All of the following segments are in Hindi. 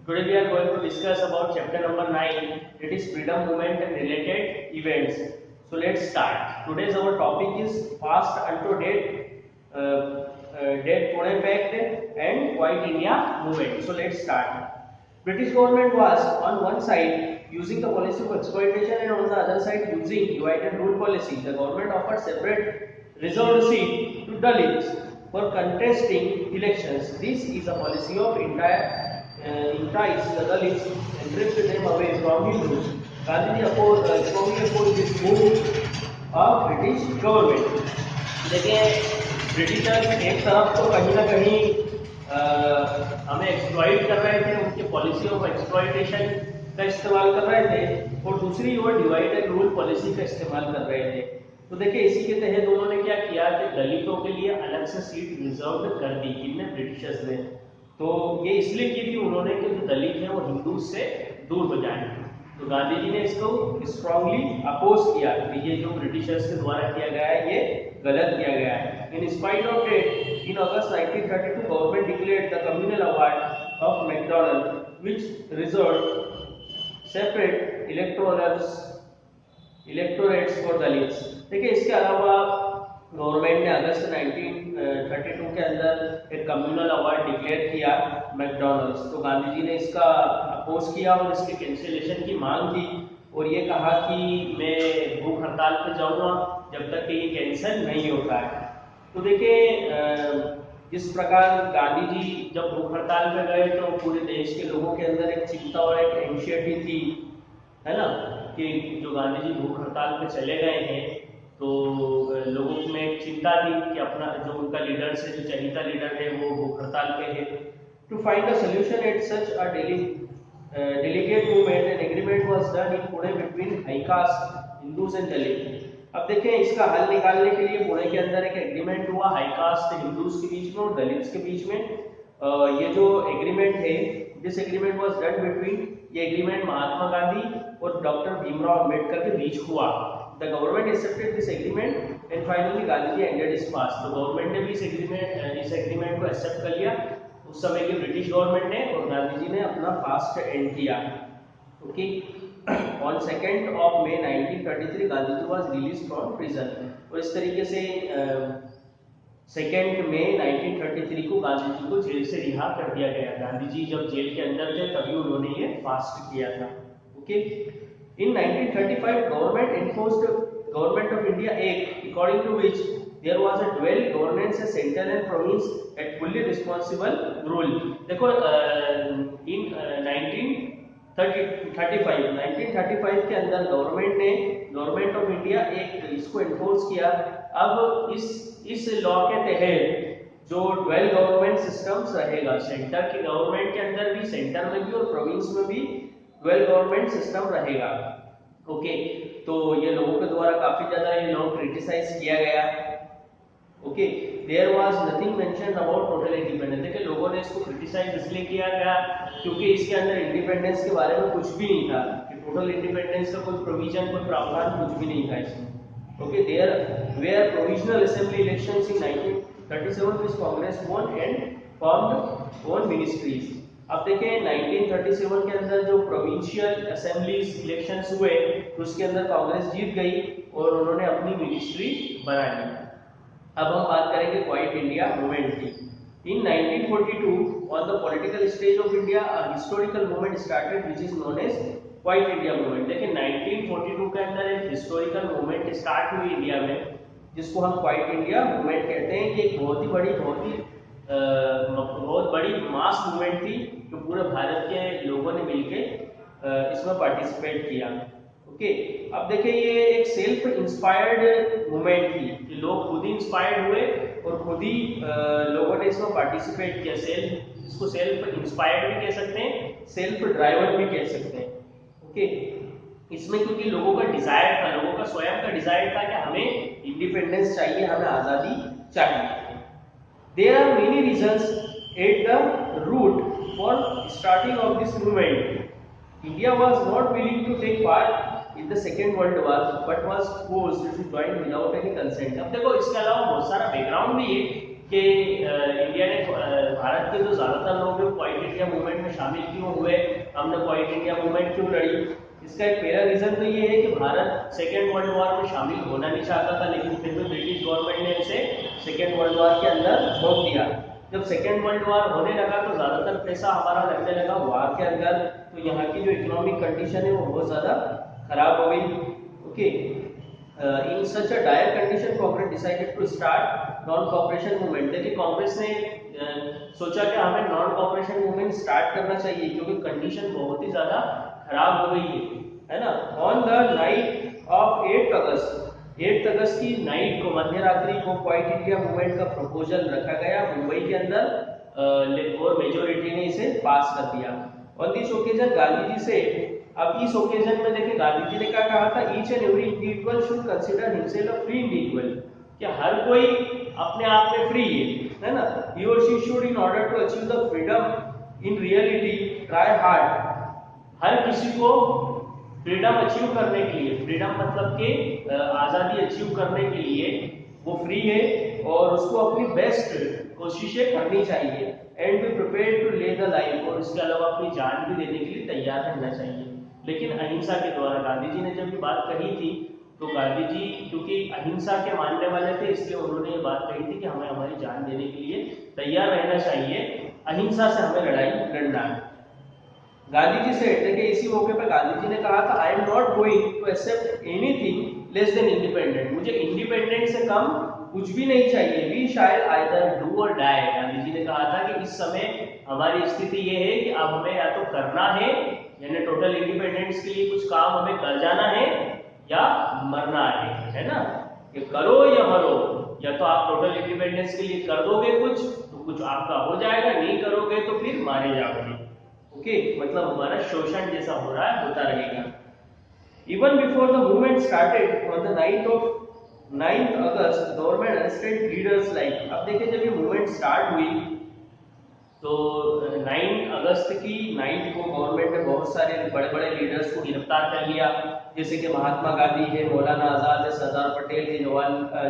Today we are going to discuss about chapter number 9, that is freedom movement and related events. So let's start. Today's our topic is fast unto dead Pune Pact and White India movement. So let's start. British government was on one side using the policy of exploitation and on the other side using divide and rule policy. The government offered separate reserved seat to Dalits for contesting elections. This is a policy of entice the Dalits and drift them away from Hindus. Gandhiji strongly opposed this move of British government. देखिए ब्रिटिशर्स एक तरफ तो कहीं ना कहीं हमें एक्सप्लॉइट कर रहे थे, उनके पॉलिसी ऑफ एक्सप्लॉइटेशन का इस्तेमाल कर रहे थे और दूसरी ओर डिवाइड एंड रूल पॉलिसी का इस्तेमाल कर रहे थे। तो देखिए इसी के तहत उन्होंने क्या किया कि दलितों के लिए अलग से सीट रिजर्व कर दी किन्ने ब्रिटिशर्स ने। तो ये इसलिए की थी उन्होंने कि जो दलित हैं वो हिंदू से दूर हो जाए। तो गांधी जी ने इसको स्ट्रांगली अपोज किया कि ये जो ब्रिटिशर्स के द्वारा किया गया है ये गलत किया गया है। In spite of that in August 1932 government declared the communal award of MacDonald which reserved separate electorates for Dalits. देखिए इसके अलावा गवर्नमेंट ने अगस्त 1932 के अंदर एक कम्युनल अवार्ड डिक्लेयर किया मैकडॉनल्ड्स। तो गांधी जी ने इसका अपोज किया और इसके कैंसिलेशन की मांग की और ये कहा कि मैं भूख हड़ताल पर जाऊंगा जब तक कि ये कैंसिल नहीं होता है। तो देखिए जिस प्रकार गांधी जी जब भूख हड़ताल पे गए तो पूरे देश के लोगों के अंदर एक चिंता और एक एंग्जाइटी थी, है ना, कि जो गांधी जी भूख हड़ताल पे चले गए हैं तो लोगों में एक चिंता थी कि अपना जो उनका लीडर से जो चहीता लीडर है वो भूख हड़ताल पे है। To find a solution at such a delegate movement and agreement was done in Pune between high caste Hindus and Dalits। अब देखें इसका हल निकालने के लिए पुणे के अंदर एक एग्रीमेंट हुआ हाई कास्ट हिंदूज के बीच में और दलित्स के बीच में। ये जो एग्रीमेंट है this agreement was done between, ये एग्रीमेंट महात्मा गांधी और डॉक्टर भीमराव अंबेडकर के बीच हुआ। The government accepted this agreement and finally Gandhi ji ended its fast. तो गवर्नमेंट ने भी इस एग्रीमेंट को एक्सेप्ट कर लिया उस समय की ब्रिटिश गवर्नमेंट ने और गांधी जी ने अपना फास्ट एंड किया। Okay, on 2 May 1933 Gandhi ji was release from prison और इस तरीके से 2 May 1933 को गांधी जी को जेल से रिहा कर दिया गया। गांधी जी जब जेल के अंदर थे तभी उन्होंने ये फास्ट किया था। Okay, in 1935 government of India act according to which there was a dual governance as central and province at fully responsible rule। देखो इन 1935 के अंदर गवर्नमेंट ऑफ इंडिया एक इसको एनफोर्स किया। अब इस लॉ के तहत जो डुअल गवर्नमेंट सिस्टम्स रहेगा, सेंटर की गवर्नमेंट के अंदर भी, सेंटर में भी और प्रोविंस में भी डुअल गवर्नमेंट सिस्टम रहेगा। ओके, तो ये लोगों के द्वारा काफी ज्यादा ये लॉ क्रिटिसाइज किया गया। Okay, there was nothing mentioned about total independence. देखिए लोगों ने इसको क्रिटिसाइज इसलिए किया गया क्योंकि इसके अंदर इंडिपेंडेंस के बारे में कुछ भी नहीं था कि टोटल इंडिपेंडेंस का कोई प्रोविजन, कोई प्रावधान कुछ भी नहीं था इसमें। Okay, there were provisional assembly elections in 1937 which Congress won and formed own ministries. अब देखें 1937 के अंदर जो प्रोविंशियल असेंबलीज इलेक्शंस हुए उसके अंदर कांग्रेस जीत गई और उन्होंने अपनी मिनिस्ट्री बना ली। अब हम बात करेंगे क्वाइट इंडिया मूवमेंट की। In 1942 on the political stage of India a historical movement started which is known as quit India movement. देखिए 1942 के अंदर एक हिस्टोरिकल मूवमेंट स्टार्ट हुई इंडिया में जिसको हम क्वाइट इंडिया मूवमेंट कहते हैं। ये एक बहुत बड़ी मास मूवमेंट थी जो पूरे भारत के लोगों ने मिलकर इसमें पार्टिसिपेट किया। ओके, अब देखिए ये एक सेल्फ इंस्पायर्ड मूवमेंट थी कि लोग खुद ही इंस्पायर्ड हुए और खुद ही लोगों ने इसमें पार्टिसिपेट किया। इसको सेल्फ इंस्पायर्ड भी कह सकते हैं, सेल्फ ड्राइवन भी कह सकते हैं। ओके, इसमें क्योंकि लोगों का डिजायर था, लोगों का स्वयं का डिजायर था कि हमें इंडिपेंडेंस चाहिए, हमें आजादी चाहिए। There are many reasons at the root for starting of this movement. India was not willing to take part in the second world war but was forced to join without any consent। अब देखो इसके अलावा बहुत सारा बैकग्राउंड भी है कि इंडिया ने भारत के जो ज़्यादातर लोग हैं क्वाइट इंडिया मूवमेंट में शामिल क्यों हुए, हमने क्वाइट इंडिया मूवमेंट क्यों लड़ी। इसका एक पहला रीज़न तो ये है कि भारत सेकेंड वर्ल्ड वॉर में शामिल होना नहीं चाहता था, लेकिन फिर भी ब्रिटिश गवर्नमेंट ने इसे सेकेंड वर्ल्ड वॉर के अंदर झोंक दिया। जब सेकेंड वर्ल्ड वॉर होने लगा तो ज़्यादातर पैसा हमारा लगने लगा वॉर के अंदर, तो यहाँ की जो इकोनॉमिक कंडीशन है वो बहुत ज़्यादा खराब हो गई। Okay, in such a dire condition Congress decided to start non cooperation movement. देखिए कांग्रेस ने सोचा कि हमें नॉन कॉपरेशन मूवमेंट स्टार्ट करना चाहिए क्योंकि कंडीशन बहुत ही ज़्यादा खराब हो गई है ना। ऑन द नाइट ऑफ 8 अगस्त की नाइट को, मध्य रात्रि को क्वाइट इंडिया मूवमेंट का प्रपोजल रखा गया मुंबई के अंदर और मेजोरिटी ने इसे पास कर दिया। On this occasion Gandhi ji से, अब इस ओकेजन में देखिए गांधी जी ने क्या कहा था, each and every individual should consider himself a free individual, कि हर कोई अपने आप में फ्री है ना। ही और she should in order to achieve the freedom in reality try hard. हर किसी को फ्रीडम अचीव करने के लिए, फ्रीडम मतलब कि आज़ादी अचीव करने के लिए वो फ्री है और उसको अपनी बेस्ट कोशिशें करनी चाहिए। एंड बी प्रिपेयर्ड टू ले द लाइफ, और इसके अलावा अपनी जान भी देने के लिए तैयार रहना चाहिए। लेकिन अहिंसा के द्वारा गांधी जी ने जब ये बात कही थी तो गांधी जी क्योंकि अहिंसा के मानने वाले थे इसलिए उन्होंने ये बात कही थी कि हमें हमारी जान देने के लिए तैयार रहना चाहिए, अहिंसा से हमें लड़ाई लड़ना है। गांधी जी से देखिए इसी मौके पर गांधी जी ने कहा था, I am not going to accept anything less than independent, मुझे इंडिपेंडेंट से कम कुछ भी नहीं चाहिए। वी शायद either do or die. Gandhi ji ने कहा था कि इस समय हमारी स्थिति ये है कि अब हमें या तो करना है, यानी टोटल इंडिपेंडेंस के लिए कुछ काम हमें कर जाना है, या मरना है ना, कि करो या मरो। या तो आप टोटल इंडिपेंडेंस के लिए कर दोगे कुछ तो कुछ आपका हो जाएगा, नहीं करोगे तो फिर मारे जाओगे। ओके, मतलब हमारा शोषण जैसा हो रहा है होता रहेगा। Even before the movement started on the night of 9 August government arrested leaders like. अब देखिए जब ये मूवमेंट स्टार्ट हुई तो 9 अगस्त की नाइट को गवर्नमेंट ने बहुत सारे बड़े बड़े लीडर्स को गिरफ्तार कर लिया, जैसे कि महात्मा गांधी है, मौलाना आजाद है, सरदार पटेल है,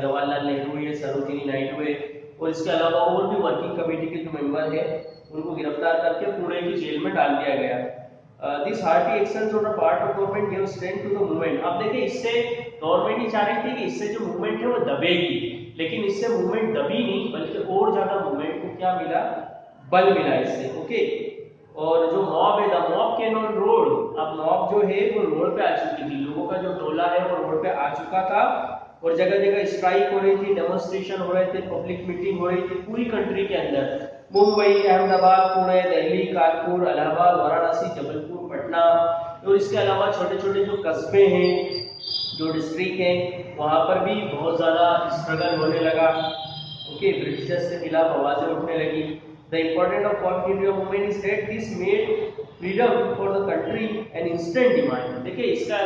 जवाहरलाल नेहरू है, सरोजिनी नायडू है, और इसके अलावा और भी वर्किंग कमेटी के जो मेंबर है उनको गिरफ्तार करके पुणे की जेल में डाल दिया गया। This hearty actions on the part of government give strength to the movement. अब देखिए इससे गवर्नमेंट ही चाह रही थी कि इससे जो मूवमेंट है वो दबेगी, लेकिन इससे मूवमेंट दबी नहीं बल्कि और ज्यादा मूवमेंट को क्या मिला, बल मिला इससे। ओके, और जो मॉब है, the mob can on road, अब मॉब जो है वो रोड पे आ चुकी थी, लोगों का जो टोला है वो रोड पे आ चुका था और जगह जगह स्ट्राइक हो रही थी, डेमोन्स्ट्रेशन हो रहे थे, पब्लिक मीटिंग हो रही थी पूरी कंट्री के अंदर। मुंबई, अहमदाबाद, पुणे, दिल्ली, कानपुर, इलाहाबाद, वाराणसी, जबलपुर, पटना और इसके अलावा छोटे छोटे जो कस्बे हैं, जो डिस्ट्रिक्ट हैं, वहाँ पर भी बहुत ज़्यादा स्ट्रगल होने लगा। ओके, ब्रिटिशर्स के खिलाफ आवाज़ें उठने लगी। The important of quite India movement is that this made freedom for the country an instant demand. देखिए इसका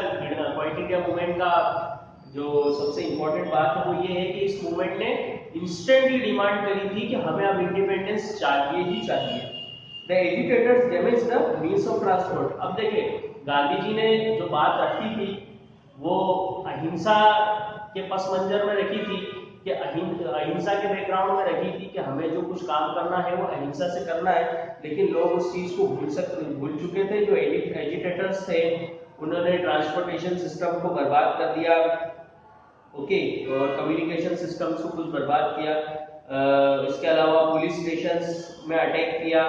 क्वाइट इंडिया मूवमेंट का जो सबसे इम्पोर्टेंट बात है वो ये है कि इस मूवमेंट ने इंस्टेंटली डिमांड करी थी कि हमें अब इंडिपेंडेंस चाहिए ही चाहिए। The agitators damage the means of transport. अब देखिए गांधी जी ने जो बात रखी थी वो अहिंसा के पस मंजर में रखी थी, कि अहिंसा के बैकग्राउंड में रखी थी कि हमें जो कुछ काम करना है वो अहिंसा से करना है, लेकिन लोग उस चीज को भूल चुके थे। जो एजिटेटर्स थे उन्होंने ट्रांसपोर्टेशन सिस्टम को बर्बाद कर दिया, ओके, और कम्युनिकेशन सिस्टम्स को कुछ बर्बाद किया। इसके अलावा पुलिस स्टेशंस में अटैक किया,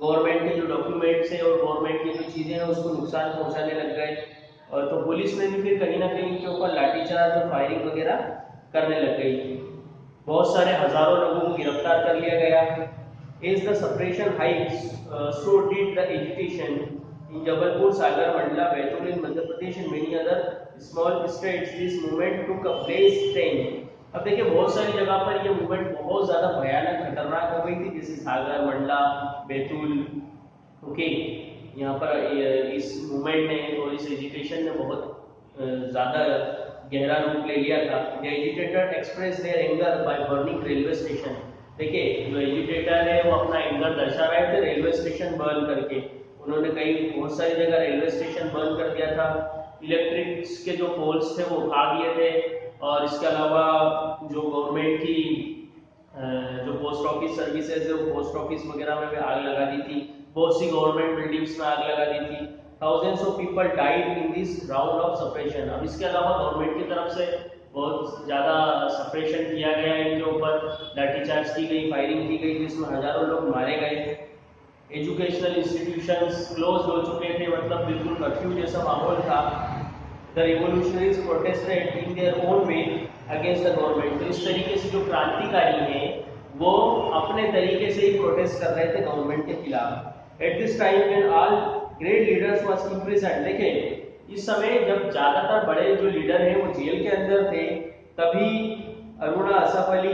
गवर्नमेंट के जो डॉक्यूमेंट्स हैं और गवर्नमेंट की जो चीज़ें हैं उसको नुकसान पहुंचाने लग गए, और तो पुलिस ने भी फिर कहीं ना कहीं के ऊपर लाठीचार्ज और फायरिंग वगैरह करने लग गई। बहुत सारे हजारों लोगों को गिरफ्तार कर लिया गया। As the suppression heights so did the agitation in Jabalpur, Sagar, Mandla, Betul in Madhya Pradesh and many other small states this movement took a blaze strength. अब देखिए बहुत सारी जगह पर ये मूवमेंट बहुत ज्यादा भयानक खतरनाक हो गई थी, जैसे सागर, मंडला, बैतूल। ओके, यहाँ पर इस मूवमेंट ने और इस एजिटेशन ने बहुत ज्यादा गहरा रूप ले लिया था। The agitator express their anger by burning railway station. देखिए जो एजिटेटर है वो अपना एंगर दर्शा रहे थे रेलवे स्टेशन बर्न करके। उन्होंने कई बहुत सारी जगह रेलवे स्टेशन बर्न कर दिया था, इलेक्ट्रिक के जो पोल्स थे वो उठा दिए थे, और इसके अलावा जो गवर्नमेंट की जो पोस्ट ऑफिस सर्विसेज है वो पोस्ट ऑफिस वगैरह में भी आग लगा दी थी, बहुत सी गवर्नमेंट बिल्डिंग्स में आग लगा दी थी। Thousands of people died in this round of suppression. अब इसके अलावा गवर्नमेंट की तरफ से बहुत ज़्यादा सप्रेशन किया गया, इनके ऊपर लाठीचार्ज की गई, फायरिंग की गई, जिसमें हजारों लोग मारे गए। एजुकेशनल इंस्टीट्यूशंस क्लोज हो चुके थे, मतलब बिल्कुल कर्फ्यू जैसा माहौल था। The revolutionaries protested in their own way against the government. तो इस तरीके से जो क्रांतिकारी हैं वो अपने तरीके से ही प्रोटेस्ट कर रहे थे गवर्नमेंट के खिलाफ। At this time when all great leaders was imprisoned, देखें इस समय जब ज्यादातर बड़े जो लीडर हैं वो जेल के अंदर थे, तभी अरुणा असफ अली,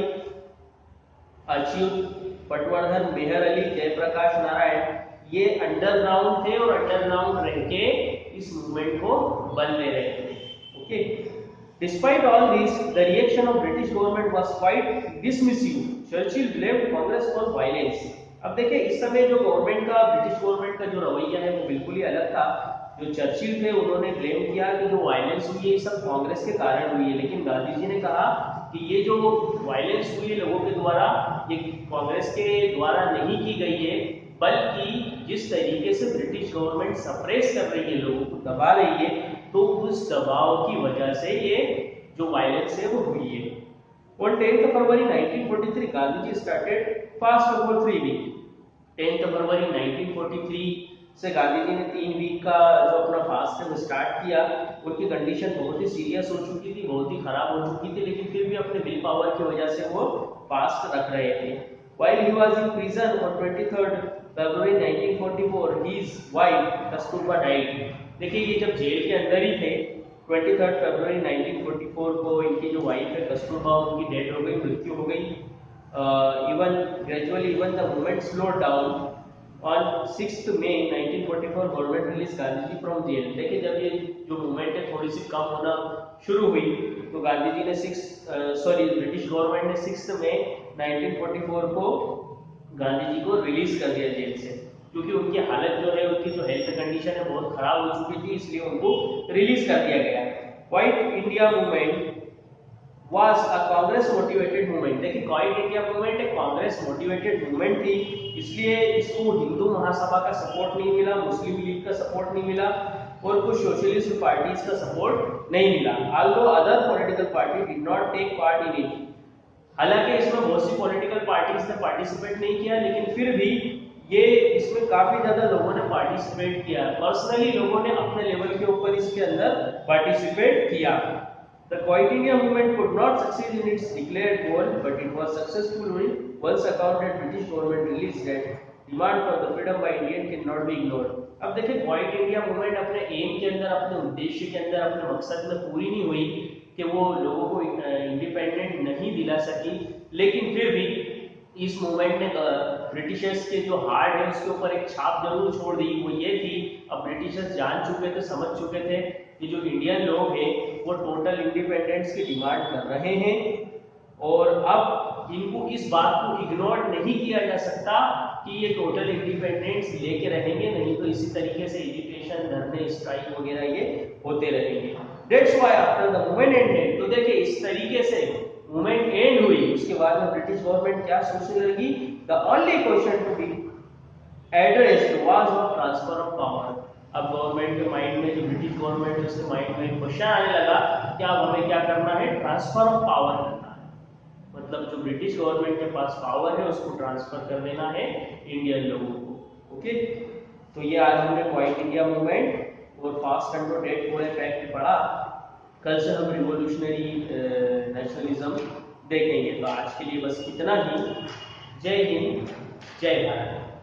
अच्युत पटवर्धन, मेहर अली, जयप्रकाश नारायण ये अंडरग्राउंड थे और अंडरग्राउंड रह के इस मूवमेंट को बल ले रहे थे। Okay, despite all this the reaction of British government was quite dismissive. Churchill blamed Congress for violence. अब देखिए इस समय जो गवर्नमेंट का, ब्रिटिश गवर्नमेंट का जो रवैया है वो बिल्कुल ही अलग था। जो चर्चिल थे उन्होंने ब्लेम किया कि जो वायलेंस हुई है ये सब कांग्रेस के कारण हुई है, लेकिन गांधी जी ने कहा कि ये जो वायलेंस हुई है लोगों के द्वारा, ये कांग्रेस के द्वारा नहीं की गई है, बल्कि जिस तरीके से ब्रिटिश गवर्नमेंट सप्रेस कर रही है, लोगों को दबा रही है, तो उस दबाव की वजह से ये जो वायलेंस है वो हुई है। On 10th February 1943 Gandhi ji started fast for 3 weeks. 10 फरवरी 1943 से गांधी जी ने 3 वीक का जो अपना फास्ट है वो स्टार्ट किया। उनकी कंडीशन बहुत ही सीरियस हो चुकी थी, बहुत ही खराब हो चुकी थी, लेकिन फिर भी अपने विल पावर की वजह से वो फास्ट रख रहे थे। While he was in prison on 23rd February 1944, his wife Kasturba died। देखिए ये जब जेल के अंदर ही थे, 23 फरवरी 1944 को इनकी जो वाइफ है कस्तूरबा, उनकी डेथ हो गई, मृत्यु हो गई। Even the movement slowed down। On 6th May 1944 government release Gandhi ji from jail. देखिए जब ये जो मूवमेंट है थोड़ी सी कम होना शुरू हुई तो गांधी जी ने ब्रिटिश गवर्नमेंट ने 6 मई 1944 को गांधी जी को रिलीज कर दिया जेल से, क्योंकि उनकी हालत जो है, उनकी जो हेल्थ कंडीशन है बहुत खराब हो चुकी थी, इसलिए उनको रिलीज कर दिया गया। Quite India movement was a Congress motivated movement. देखिए क्वाइट इंडिया मूवमेंट एक कांग्रेस मोटिवेटेड मूवमेंट थी, इसलिए इसको हिंदू महासभा का सपोर्ट नहीं मिला, मुस्लिम लीग का सपोर्ट नहीं मिला और कुछ सोशलिस्ट पार्टीज का सपोर्ट नहीं मिला। Although other political party did not take part in it। हालांकि इसमें बहुत सी पॉलिटिकल पार्टीज ने पार्टिसिपेट नहीं किया, लेकिन फिर भी ये इसमें काफी ज्यादा लोगों ने पार्टिसिपेट किया। पर्सनली लोगों ने अपने लेवल के ऊपर इसके अंदर पार्टिसिपेट किया। The Quiet India movement could not succeed in its declared goal, but it was successful once account that British government released that demand for the freedom by Indian cannot be ignored। अब देखिए क्वाइट इंडिया मूवमेंट अपने एम के अंदर, अपने उद्देश्य के अंदर, अपने मकसद में पूरी नहीं हुई कि वो लोगों को इंडिपेंडेंट नहीं दिला सकी, लेकिन फिर भी इस मूवमेंट ने ब्रिटिशर्स के जो हार्ट है उसके ऊपर एक छाप जरूर छोड़ दी। वो ये थी, अब ब्रिटिशर्स जान चुके थे, समझ चुके थे कि जो इंडियन लोग हैं वो टोटल इंडिपेंडेंस की डिमांड कर रहे हैं और अब इनको इस बात को इग्नोर नहीं किया जा सकता कि ये टोटल इंडिपेंडेंस लेके रहेंगे, नहीं तो इसी तरीके से एजुकेशन, धरने, स्ट्राइक वगैरह ये होते रहेंगे। That's why after the movement ended, तो देखिए इस तरीके से मूवमेंट एंड हुई, उसके बाद में ब्रिटिश गवर्नमेंट क्या सोचने लगी, the only question to be addressed was of transfer of power. अब गवर्नमेंट के माइंड में, जो ब्रिटिश गवर्नमेंट है उसके माइंड में क्वेश्चन आने लगा कि अब हमें क्या करना है, ट्रांसफर ऑफ पावर करना है, मतलब जो ब्रिटिश गवर्नमेंट के पास पावर है उसको ट्रांसफर कर देना है इंडियन लोगों को। ओके, तो ये आज हमने क्वाइट इंडिया मूवमेंट और fast and date code fact पढ़ा। कल से हम रिवोल्यूशनरी नेशनलिज्म देखेंगे। तो आज के लिए बस इतना ही। जय हिंद, जय भारत।